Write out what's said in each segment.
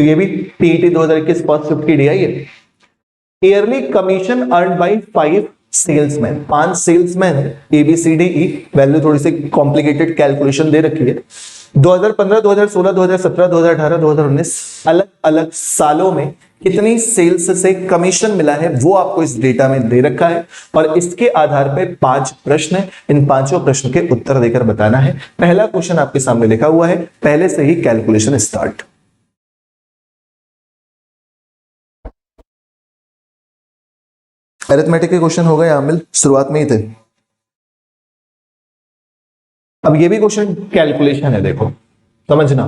तो ये भी टीईटी 2021 फर्स्ट 50 DI है। Yearly commission earn by 5 salesman, 5 salesman ABCDE, value थोड़ी सी कॉम्प्लिकेटेड कैलकुलेशन दे रखी है। 2015, 2016, 2017, 2018, 2019 अलग अलग सालों में कितनी सेल्स से कमीशन मिला है वो आपको इस डेटा में दे रखा है और इसके आधार पर 5 प्रश्न है। इन पांचों प्रश्न के उत्तर देकर बताना है। पहला क्वेश्चन आपके सामने लिखा हुआ है, पहले से ही कैलकुलेशन स्टार्ट। अरिथमेटिक के क्वेश्चन हो गए आमिल, शुरुआत में ही थे। अब ये भी क्वेश्चन कैलकुलेशन है, देखो समझना।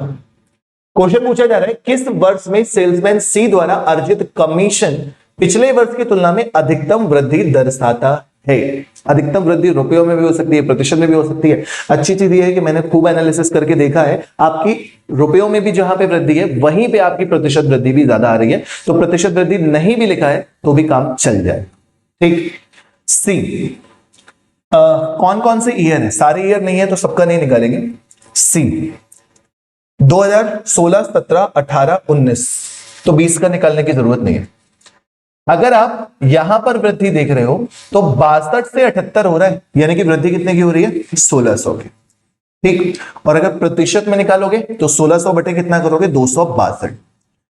क्वेश्चन पूछा जा रहा है किस वर्ष में सेल्समैन सी द्वारा अर्जित कमीशन पिछले वर्ष की तुलना में अधिकतम वृद्धि दर्शाता है। अधिकतम वृद्धि रुपयों में भी हो सकती है, प्रतिशत में भी हो सकती है। अच्छी चीज ये है कि मैंने खूब एनालिसिस करके देखा है, आपकी रुपयों में भी जहां पे वृद्धि है वहीं पे आपकी प्रतिशत वृद्धि भी ज्यादा आ रही है। तो प्रतिशत वृद्धि नहीं भी लिखा है तो भी काम चल जाए। ठीक। सी, कौन कौन से ईयर है, सारे ईयर नहीं है तो सबका नहीं निकालेंगे। सी 2016, 17, 18, 19, तो 20 का निकालने की जरूरत नहीं है। अगर आप यहां पर वृद्धि देख रहे हो तो 62 से 78 हो रहा है, यानी कि वृद्धि कितने की हो रही है, 1600 की। ठीक। और अगर प्रतिशत में निकालोगे तो 1600 बटे कितना करोगे, 262।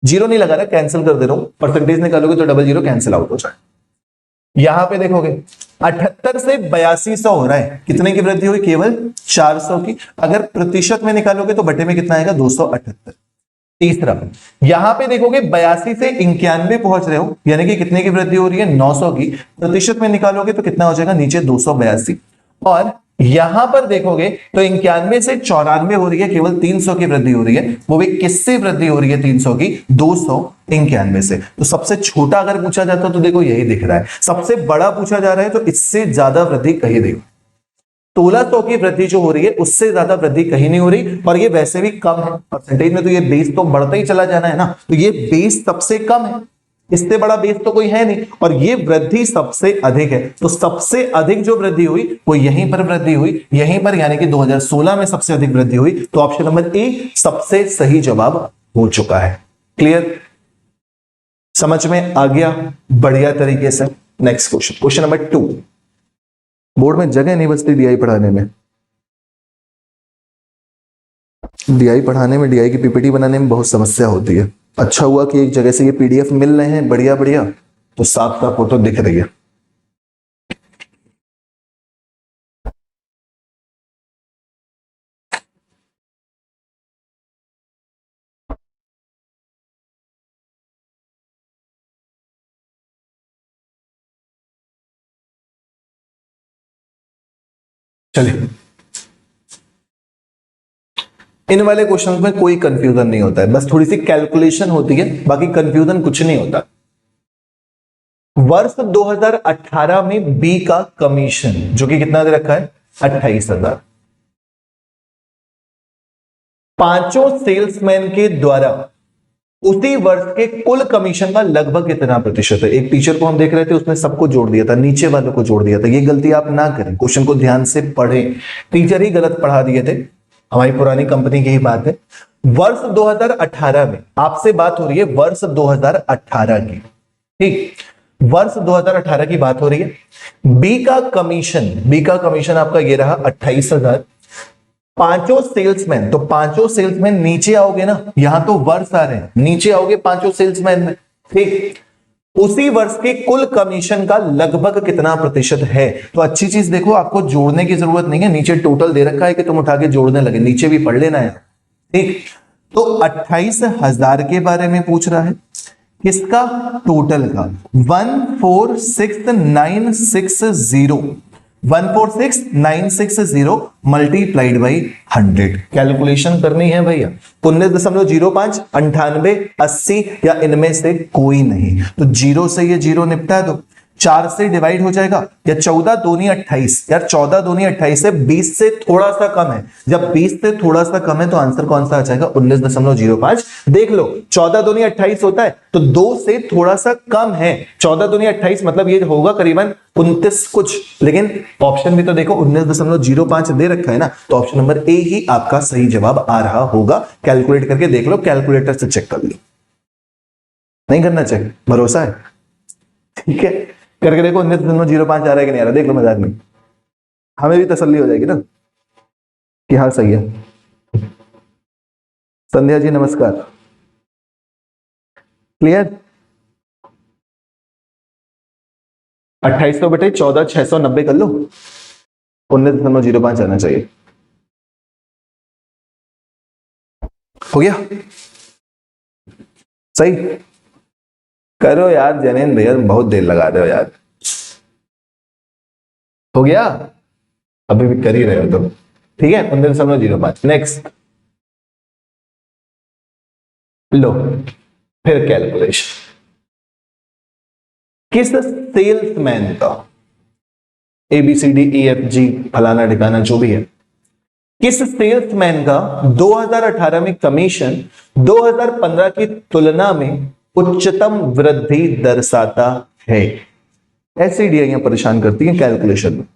जीरो नहीं लगा रहा, कैंसिल कर दे रहा हूं। परसेंटेज निकालोगे तो डबल जीरो कैंसिल आउट हो जाए। यहां पे देखोगे 78 से 8200 हो रहा है, कितने की वृद्धि हुई, केवल 400 की। अगर प्रतिशत में निकालोगे तो बटे में कितना आएगा, 278। तीसरा, यहां पे देखोगे 82 से 91 पहुंच रहे हो, यानी कि कितने की वृद्धि हो रही है, 900 की। प्रतिशत में निकालोगे तो कितना हो जाएगा, नीचे 282। और यहां पर देखोगे तो 91 से 94 हो रही है, केवल 300 की वृद्धि हो रही है। वो भी किससे वृद्धि हो रही है, 300 की, 291 से। तो सबसे छोटा अगर पूछा जाता तो देखो यही दिख रहा है, सबसे बड़ा पूछा जा रहा है तो इससे ज्यादा वृद्धि कहीं देखो, 1600 की वृद्धि जो हो रही है उससे ज्यादा वृद्धि कहीं नहीं हो रही। और ये वैसे भी कम है परसेंटेज में, तो ये बेस तो बढ़ता ही चला जाना है ना, तो ये बेस सबसे कम है, इससे बड़ा बेस तो कोई है नहीं। और ये वृद्धि सबसे अधिक है, तो सबसे अधिक जो वृद्धि हुई वो यहीं पर वृद्धि हुई, यहीं पर, यानी कि 2016 में सबसे अधिक वृद्धि हुई। तो ऑप्शन नंबर ए सबसे सही जवाब हो चुका है। क्लियर, समझ में आ गया बढ़िया तरीके से। Next question, question number 2। Board में जगह नहीं बचती डीआई पढ़ाने में, डीआई पढ़ाने में, डीआई की पीपीटी बनाने में बहुत समस्या होती है। अच्छा हुआ कि एक जगह से ये पीडीएफ मिल रहे हैं बढ़िया बढ़िया, तो साफ साफ फोटो दिख रही है। चलिए, इन वाले क्वेश्चंस में कोई कंफ्यूजन नहीं होता है, बस थोड़ी सी कैलकुलेशन होती है, बाकी कंफ्यूजन कुछ नहीं होता। वर्ष 2018 में बी का कमीशन जो कि कितना दे रखा है, 28,000। पांचों सेल्समैन के द्वारा उसी वर्ष के कुल कमीशन का लगभग कितना प्रतिशत है। एक टीचर को हम देख रहे थे, उसने सबको जोड़ दिया था, नीचे वालों को जोड़ दिया था। ये गलती आप ना करें, क्वेश्चन को ध्यान से पढ़ें। टीचर ही गलत पढ़ा दिए थे, हमारी पुरानी कंपनी की ही बात है। वर्ष 2018 में आपसे बात हो रही है, वर्ष 2018 की, ठीक, वर्ष 2018 की बात हो रही है। बी का कमीशन आपका ये रहा 28,000। पांचों सेल्समैन, तो पांचों सेल्समैन नीचे आओगे ना, यहां तो वर्ष आ रहे हैं, नीचे आओगे पांचों सेल्समैन में, ठीक, उसी वर्ष के कुल कमीशन का लगभग कितना प्रतिशत है। तो अच्छी चीज देखो, आपको जोड़ने की जरूरत नहीं है, नीचे टोटल दे रखा है कि तुम उठा के जोड़ने लगे, नीचे भी पढ़ लेना है, ठीक। तो 28,000 के बारे में पूछ रहा है, किसका, टोटल का, 146,960 मल्टीप्लाइड बाई 100। कैलकुलेशन करनी है भैया, 19.05, 98, 80 या इनमें से कोई नहीं। तो जीरो से ये जीरो निपटा दो, 4 से डिवाइड हो जाएगा, या 14 दूनी 28, यार 14 दूनी 28 है, 20 से थोड़ा सा कम है। जब 20 से थोड़ा सा कम है तो आंसर कौन सा आ जाएगा, 19.05। देख लो, 14 दूनी 28 होता है तो 2 से थोड़ा सा कम है, 14 दूनी 28 मतलब ये होगा करीबन 29 कुछ, लेकिन ऑप्शन भी तो देखो 19.05 दे रखा है ना, तो ऑप्शन नंबर ए ही आपका सही जवाब आ रहा होगा। कैलकुलेट करके देख लो, कैलकुलेटर से चेक कर लो। नहीं करना चेक, भरोसा है? ठीक है, करके देखो 19.05 आ रहा है कि नहीं आ रहा, देख लो मजाक में, हमें भी तसल्ली हो जाएगी ना कि हाँ सही है। संध्या जी नमस्कार, क्लियर? 2800 बटे 14,690 कर लो, 19.05 आना चाहिए। हो गया सही? करो यार जैनेन भैया, बहुत देर लगा रहे हो यार। हो गया? अभी भी कर ही रहे हो तुम, ठीक है। 19.05। नेक्स्ट लो, फिर कैलकुलेशन। किस सेल्समैन का, ABCDEFG फलाना ठिकाना जो भी है, किस सेल्समैन का 2018 में कमीशन 2015 की तुलना में उच्चतम वृद्धि दर्शाता है? ऐसी डीआईयां परेशान करती हैं कैलकुलेशन में।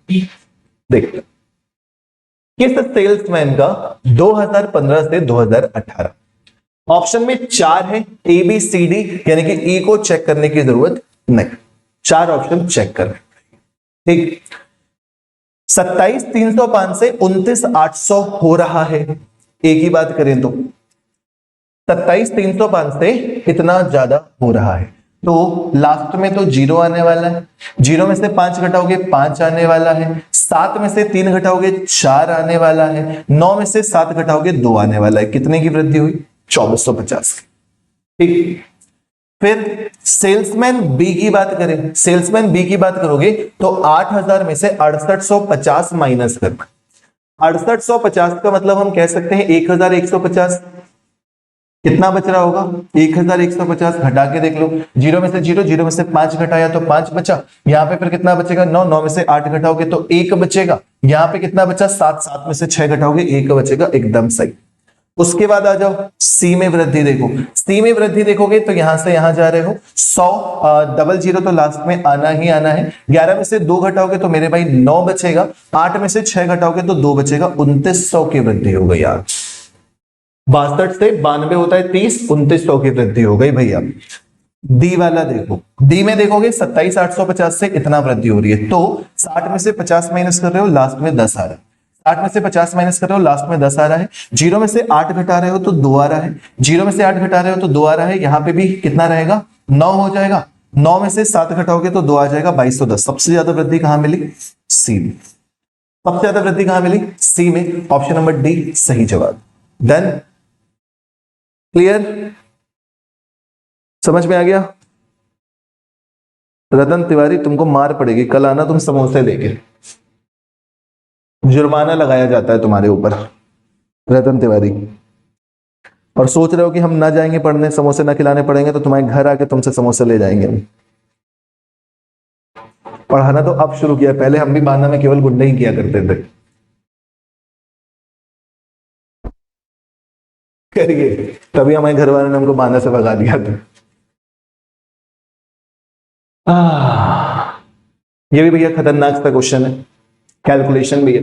देखते किस सेल्समैन का 2015 से 2018, ऑप्शन में 4 है, ABCD, यानी कि ई को चेक करने की जरूरत नहीं, 4 ऑप्शन चेक करने, ठीक। 27,305 से 29,800 हो रहा है, एक ही बात करें तो 27,305 से इतना ज्यादा हो रहा है, तो लास्ट में तो 0 आने वाला है, 0 में से 5 घटाओगे 5 आने वाला है, 7 में से 3 घटाओगे 4 आने वाला है, 9 में से 7 घटाओगे 2 आने वाला है। कितने की वृद्धि हुई? 2450 की, ठीक। फिर सेल्समैन बी की बात करें, सेल्समैन बी की बात करोगे तो 8,000 में से 6850 माइनस करना, 6850 का मतलब हम कह सकते हैं 1,150, कितना बच रहा होगा? 1,150, घटा के देख लो, 0 में से 0, 0 में से 5 घटाया तो 5 बचा, यहाँ पे फिर कितना बचेगा? 9, 9 में से 8 घटाओगे तो 1 बचेगा, यहाँ पे कितना बचा? 7, 7 में से 6 घटाओगे 1 बचेगा, एकदम सही। उसके बाद आ जाओ सी में वृद्धि देखो, सी में वृद्धि देखोगे तो यहां से यहां जा रहे हो 100, 00 तो लास्ट में आना ही आना है, 11 में से 2 घटाओगे तो मेरे भाई 9 बचेगा, 8 में से 6 घटाओगे तो 2 बचेगा, 2900 की वृद्धि हो गई यार। 62 से 92 होता है 30, 2900 की वृद्धि हो गई भैया। डी वाला देखो, डी में देखोगे 27,850 से इतना वृद्धि हो रही है, तो 60 में से 50 माइनस कर रहे हो, लास्ट में 10 आ रहा है, 60 में से 50 माइनस कर रहे हो, लास्ट में 10 आ रहा है, 0 में से 8 घटा रहे हो तो 2 आ रहा है, 0 में से 8 घटा रहे हो तो 2 आ रहा है, यहां पे भी कितना रहेगा? 9 हो जाएगा, 9 में से 7 घटाओगे तो 2 आ जाएगा, 2210। सबसे ज्यादा वृद्धि कहां मिली? सी में। सबसे ज्यादा वृद्धि कहां मिली? सी में। ऑप्शन नंबर डी सही जवाब। डन? क्लियर? समझ में आ गया? रतन तिवारी तुमको मार पड़ेगी, कल आना तुम समोसे लेके, जुर्माना लगाया जाता है तुम्हारे ऊपर रतन तिवारी। और सोच रहे हो कि हम ना जाएंगे पढ़ने, समोसे ना खिलाने पड़ेंगे, तो तुम्हारे घर आके तुमसे समोसे ले जाएंगे हम। पढ़ाना तो अब शुरू किया, पहले हम भी बांधा में केवल गुंडे ही किया करते थे। करिए, तभी हमारे घर वालों ने हमको बांधा से भगा दिया था। ये भी भैया खतरनाक सा क्वेश्चन है, कैलकुलेशन भी है।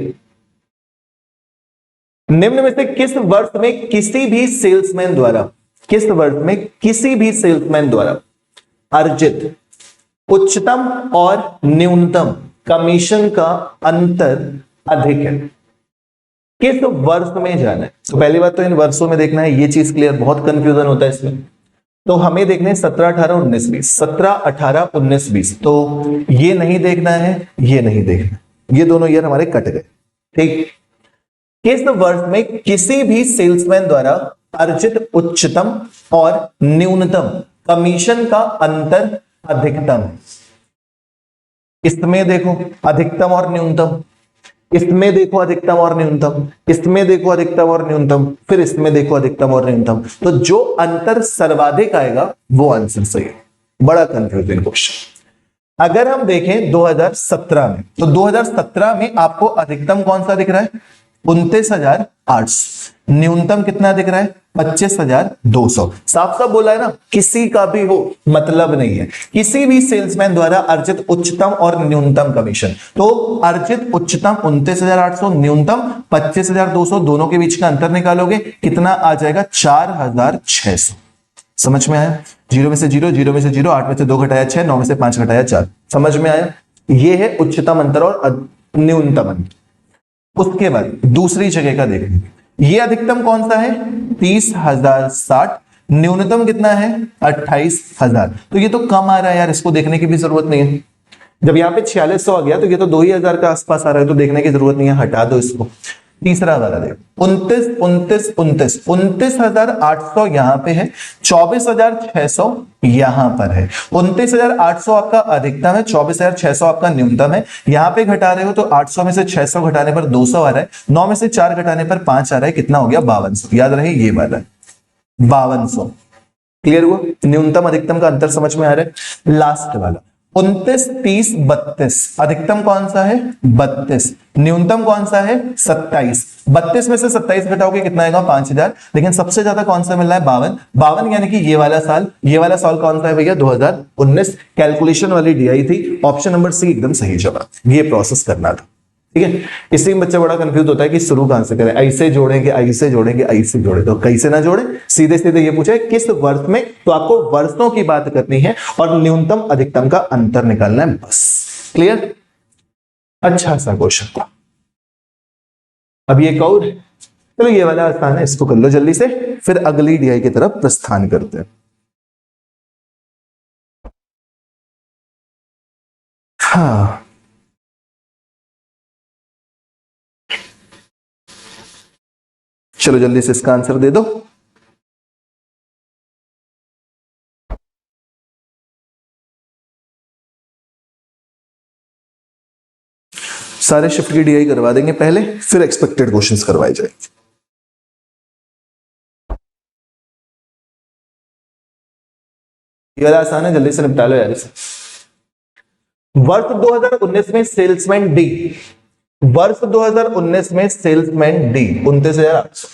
निम्न में से किस वर्ष में किसी भी सेल्समैन द्वारा, किस वर्ष में किसी भी सेल्समैन द्वारा अर्जित उच्चतम और न्यूनतम कमीशन का अंतर अधिक है? किस वर्ष में जाना है? तो पहली बात तो इन वर्षों में देखना है, ये चीज क्लियर, बहुत कंफ्यूजन होता है इसमें। तो हमें देखने 17, 18, 19, 20, 17, 18, 19, 20, तो ये नहीं देखना है, ये नहीं देखना, ये दोनों ईयर हमारे कट गए, ठीक। किस वर्ष में किसी भी सेल्समैन द्वारा अर्जित उच्चतम और न्यूनतम कमीशन का अंतर अधिकतम है? इसमें देखो अधिकतम और न्यूनतम, इसमें देखो अधिकतम और न्यूनतम, इसमें देखो अधिकतम और न्यूनतम, फिर इसमें देखो अधिकतम और न्यूनतम, तो जो अंतर सर्वाधिक आएगा वो आंसर सही है। बड़ा कंफ्यूजिंग क्वेश्चन। अगर हम देखें 2017 में, तो 2017 में आपको अधिकतम कौन सा दिख रहा है? 29,800। न्यूनतम कितना दिख रहा है? 25,200। साफ साफ बोला है ना, किसी का भी हो मतलब नहीं है, किसी भी सेल्समैन द्वारा अर्जित उच्चतम और न्यूनतम कमीशन। तो अर्जित उच्चतम 29,800, न्यूनतम 25,200, दोनों के बीच का अंतर निकालोगे, कितना आ जाएगा? 4,600। समझ में आया? 0 में से 0, 0 में से 0, 8 में से 2 घटाया 6, 9 में से 5 घटाया 4। समझ में आया? ये है उच्चतम अंतर और न्यूनतम अंतर। उसके बाद दूसरी जगह का देखेंगे, ये अधिकतम कौन सा है? 30,060। न्यूनतम कितना है? 28,000। तो ये तो कम आ रहा है यार, इसको देखने की भी जरूरत नहीं है। जब यहाँ पे 4600 आ गया तो ये तो 2000 के आसपास आ रहा है, तो देखने की जरूरत नहीं है, हटा दो इसको। तीसरा वाला देखो, 29,800 यहां पे है, 24,600 यहां पर है। 29,800 आपका अधिकतम है, 24,600 आपका न्यूनतम है। यहां पे घटा रहे हो तो 800 में से 600 घटाने पर 200 आ रहा है, 9 में से 4 घटाने पर 5 आ रहा है, कितना हो गया? 5200। याद रहे ये वाला 5200। क्लियर हुआ? न्यूनतम अधिकतम का अंतर समझ में आ रहा है? लास्ट वाला 29, 30, 32। अधिकतम कौन सा है? 32। न्यूनतम कौन सा है? 27। 32 में से 27 घटाओगे कितना आएगा? 5000। लेकिन सबसे ज्यादा कौन सा मिल रहा है? 52। 52 यानी कि ये वाला साल। ये वाला साल कौन सा है भैया? 2019। कैलकुलेशन वाली डीआई थी, ऑप्शन नंबर सी एकदम सही जवाब। ये प्रोसेस करना था, ठीक है। इसी में बच्चा बड़ा कंफ्यूज होता है कि शुरू कहां से करें, ऐसे जोड़ेंगे, ऐसे जोड़ेंगे, ऐसे जोड़े, तो कैसे ना जोड़े, सीधे सीधे ये पूछा है किस वर्ष में, तो आपको वर्षों की बात करनी है और न्यूनतम अधिकतम का अंतर निकालना है, बस। क्लियर? अच्छा सा क्वेश्चन था। अब ये कौन है? चलो ये वाला आसान है, इसको कर लो जल्दी से, फिर अगली डीआई की तरफ प्रस्थान करते हैं। हाँ, चलो जल्दी से इसका आंसर दे दो। सारे शिफ्ट की डीआई करवा देंगे पहले, फिर एक्सपेक्टेड क्वेश्चंस करवाए जाएंगे। ये वाला आसान है, जल्दी से निपटा लो यार इसे। वर्ष 2019 में सेल्समैन डी, वर्ष 2019 में सेल्समैन डी 29,800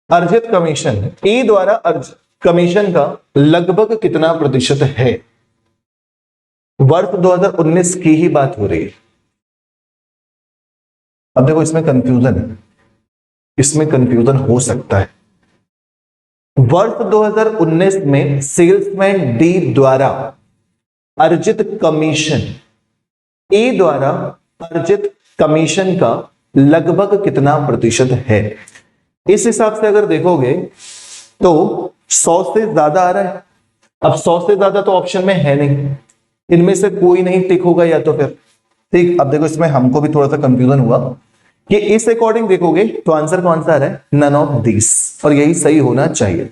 अर्जित कमीशन ए द्वारा अर्जित कमीशन का लगभग कितना प्रतिशत है? वर्ष 2019 की ही बात हो रही है। अब देखो इसमें कंफ्यूजन है, इसमें कंफ्यूजन हो सकता है। वर्ष 2019 में सेल्समैन डी द्वारा अर्जित कमीशन ए द्वारा अर्जित कमीशन का लगभग कितना प्रतिशत है? इस हिसाब से अगर देखोगे तो 100 से ज्यादा आ रहा है। अब 100 से ज्यादा तो ऑप्शन में है नहीं, इनमें से कोई नहीं टिक होगा या तो फिर ठीक। अब देखो इसमें हमको भी थोड़ा सा कंफ्यूजन हुआ कि इस अकॉर्डिंग देखोगे तो आंसर कौन सा आ रहा है? नन ऑफ दिस, और यही सही होना चाहिए।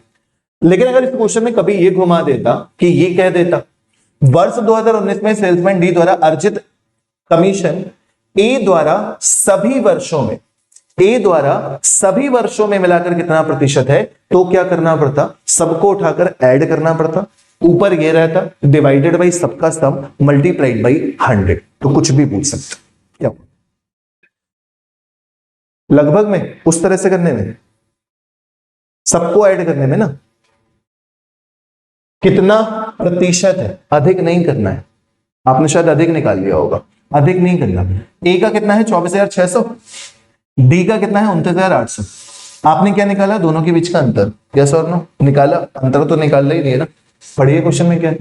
लेकिन अगर इस क्वेश्चन में कभी ये घुमा देता कि ये कह देता वर्ष 2019 में सेल्समैन डी द्वारा अर्जित कमीशन ए द्वारा सभी वर्षों में, ए द्वारा सभी वर्षों में मिलाकर कितना प्रतिशत है, तो क्या करना पड़ता? सबको उठाकर ऐड करना पड़ता, ऊपर ये रहता डिवाइडेड बाई सबका सम मल्टीप्लाइड बाई 100। तो कुछ भी पूछ सकते क्या लगभग में, उस तरह से करने में, सबको ऐड करने में ना, कितना प्रतिशत है, अधिक नहीं करना है। आपने शायद अधिक निकाल लिया होगा, अधिक नहीं करना। ए का कितना है? 24,600। डी का कितना है? 29,800। आपने क्या निकाला? दोनों के बीच का अंतर। यस और नो? निकाला। अंतर तो निकाल ही नहीं है ना। पढ़िए क्वेश्चन में क्या है।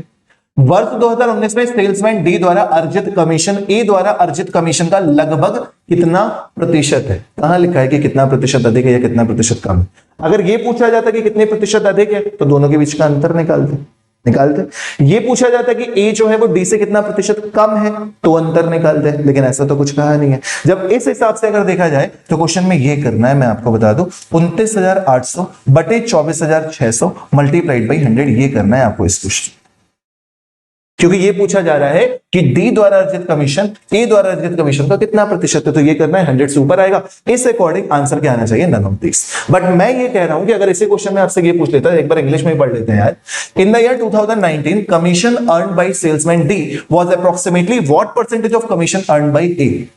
वर्ष 2019 में सेल्समैन डी द्वारा अर्जित कमीशन ए द्वारा अर्जित कमीशन का लगभग कितना प्रतिशत है? कहां लिखा है कि कितना प्रतिशत अधिक है या कितना प्रतिशत कम है? अगर ये पूछा जाता कि कितने प्रतिशत अधिक है तो दोनों के बीच का अंतर निकालते। ये पूछा जाता कि ए जो है वो डी से कितना प्रतिशत कम है तो अंतर निकालते, लेकिन ऐसा तो कुछ कहा नहीं है। जब इस हिसाब से अगर देखा जाए तो क्वेश्चन में ये करना है, मैं आपको बता दूं 29,800 बटे 24,600 मल्टीप्लाइड बाई 100, ये करना है आपको इस क्वेश्चन, क्योंकि ये पूछा जा रहा है कि डी द्वारा अर्जित कमीशन ए द्वारा अर्जित कमीशन का कितना प्रतिशत है, तो ये करना है 100 से ऊपर आएगा। इस अकॉर्डिंग आंसर क्या आना चाहिए? None of this. बट मैं ये कह रहा हूं कि अगर इसी क्वेश्चन में आपसे ये पूछ लेता है, एक बार इंग्लिश में ही पढ़ लेते हैं यार। In the year 2019 commission earned by salesman D was approximately what percentage of commission earned by A?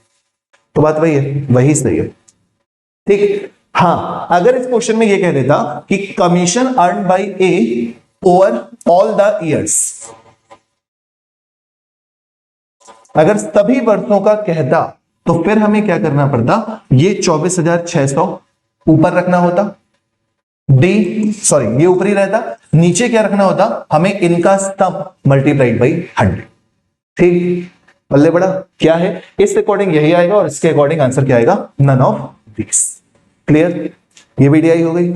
तो बात वही है, वही सही है, ठीक। हाँ, अगर इस क्वेश्चन में ये कह देता कि commission earned by a over all the years, अगर सभी वर्षों का कहता तो फिर हमें क्या करना पड़ता? ये 24,600 ऊपर रखना होता, डी सॉरी ये ऊपरी रहता, नीचे क्या रखना होता हमें इनका सम मल्टीप्लाइड बाई 100। ठीक, बल्ले बड़ा क्या है, इस अकॉर्डिंग यही आएगा और इसके अकॉर्डिंग आंसर क्या आएगा, नन ऑफ दिस। क्लियर, ये वीडियो हो गई।